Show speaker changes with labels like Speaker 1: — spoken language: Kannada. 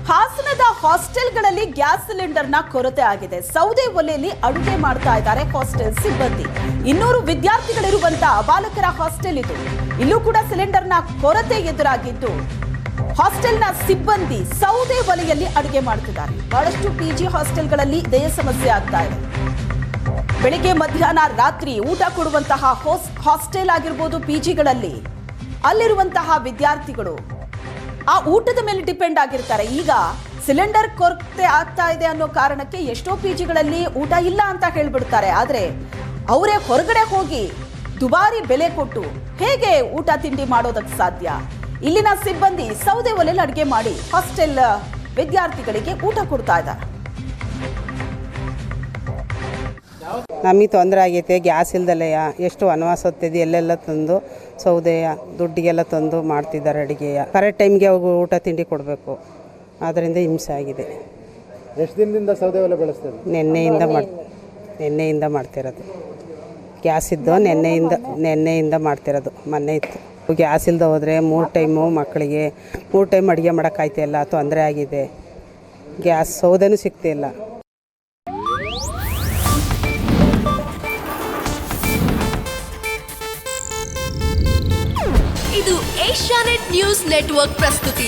Speaker 1: ಹಾಸನದ ಹಾಸ್ಟೆಲ್ಗಳಲ್ಲಿ ಗ್ಯಾಸ್ ಸಿಲಿಂಡರ್ನ ಕೊರತೆ ಆಗಿದೆ. ಸೌದೆ ಒಲೆಯಲ್ಲಿ ಅಡುಗೆ ಮಾಡ್ತಾ ಇದ್ದಾರೆ ಹಾಸ್ಟೆಲ್ ಸಿಬ್ಬಂದಿ. 200 ವಿದ್ಯಾರ್ಥಿಗಳಿರುವಂತಹ ಬಾಲಕರ ಹಾಸ್ಟೆಲ್ ಇದು. ಇಲ್ಲೂ ಕೂಡ ಸಿಲಿಂಡರ್ನ ಕೊರತೆ ಎದುರಾಗಿದ್ದು ಹಾಸ್ಟೆಲ್ನ ಸಿಬ್ಬಂದಿ ಸೌದೆ ಒಲೆಯಲ್ಲಿ ಅಡುಗೆ ಮಾಡ್ತಿದ್ದಾರೆ. ಬಹಳಷ್ಟು ಪಿಜಿ ಹಾಸ್ಟೆಲ್ಗಳಲ್ಲಿ ಇದೇ ಸಮಸ್ಯೆ ಆಗ್ತಾ ಇದೆ. ಬೆಳಿಗ್ಗೆ ಮಧ್ಯಾಹ್ನ ರಾತ್ರಿ ಊಟ ಕೊಡುವಂತಹ ಹಾಸ್ಟೆಲ್ ಆಗಿರ್ಬೋದು, ಪಿಜಿಗಳಲ್ಲಿ ಅಲ್ಲಿರುವಂತಹ ವಿದ್ಯಾರ್ಥಿಗಳು ಆ ಊಟದ ಮೇಲೆ ಡಿಪೆಂಡ್ ಆಗಿರ್ತಾರೆ. ಈಗ ಸಿಲಿಂಡರ್ ಕೊರತೆ ಆಗ್ತಾ ಇದೆ ಅನ್ನೋ ಕಾರಣಕ್ಕೆ ಎಷ್ಟೋ ಪಿಜಿಗಳಲ್ಲಿ ಊಟ ಇಲ್ಲ ಅಂತ ಹೇಳ್ಬಿಡ್ತಾರೆ. ಆದರೆ ಅವರೇ ಹೊರಗಡೆ ಹೋಗಿ ದುಬಾರಿ ಬೆಲೆ ಕೊಟ್ಟು ಹೇಗೆ ಊಟ ತಿಂಡಿ ಮಾಡೋದಕ್ಕೆ ಸಾಧ್ಯ? ಇಲ್ಲಿನ ಸಿಬ್ಬಂದಿ ಸೌದೆ ಒಲೆಯಲ್ಲಿ ಅಡುಗೆ ಮಾಡಿ ಹಾಸ್ಟೆಲ್ ವಿದ್ಯಾರ್ಥಿಗಳಿಗೆ ಊಟ ಕೊಡ್ತಾ ಇದ್ದಾರೆ.
Speaker 2: ನಮಗೆ ತೊಂದರೆ ಆಗೈತೆ. ಗ್ಯಾಸ್ ಇಲ್ದಲೆಯ ಎಷ್ಟು ವನವಾಸ ಹೋಗ್ತಿದೆ. ಎಲ್ಲೆಲ್ಲ ತಂದು ಸೌದೆಯ ದುಡ್ಡಿಗೆಲ್ಲ ತಂದು ಮಾಡ್ತಿದ್ದಾರೆ ಅಡುಗೆಯ. ಕರೆಕ್ಟ್ ಟೈಮ್ಗೆ ಅವು ಊಟ ತಿಂಡಿ ಕೊಡಬೇಕು. ಅದರಿಂದ ಹಿಂಸೆ ಆಗಿದೆ.
Speaker 3: ಎಷ್ಟು ದಿನದಿಂದ ಸೌದೆ ಒಲೆ ಬಳಸ್ತಾರೆ?
Speaker 2: ನೆನ್ನೆಯಿಂದ ಮಾಡ್ತಿರೋದು. ಗ್ಯಾಸ್ ಇದ್ದು ನೆನ್ನೆಯಿಂದ ಮಾಡ್ತಿರೋದು. ಮೊನ್ನೆ ಇತ್ತು. ಗ್ಯಾಸ್ ಇಲ್ಲದೆ ಹೋದರೆ 3 ಟೈಮು ಮಕ್ಕಳಿಗೆ 3 ಟೈಮ್ ಅಡುಗೆ ಮಾಡೋಕ್ಕಾಯ್ತಿಲ್ಲ. ತೊಂದರೆ ಆಗಿದೆ. ಗ್ಯಾಸ್ ಸೌದೆನೂ ಸಿಗ್ತಿಲ್ಲ.
Speaker 4: ಇದು ಏಷ್ಯಾನೆಟ್ ನ್ಯೂಸ್ ನೆಟ್ವರ್ಕ್ ಪ್ರಸ್ತುತಿ.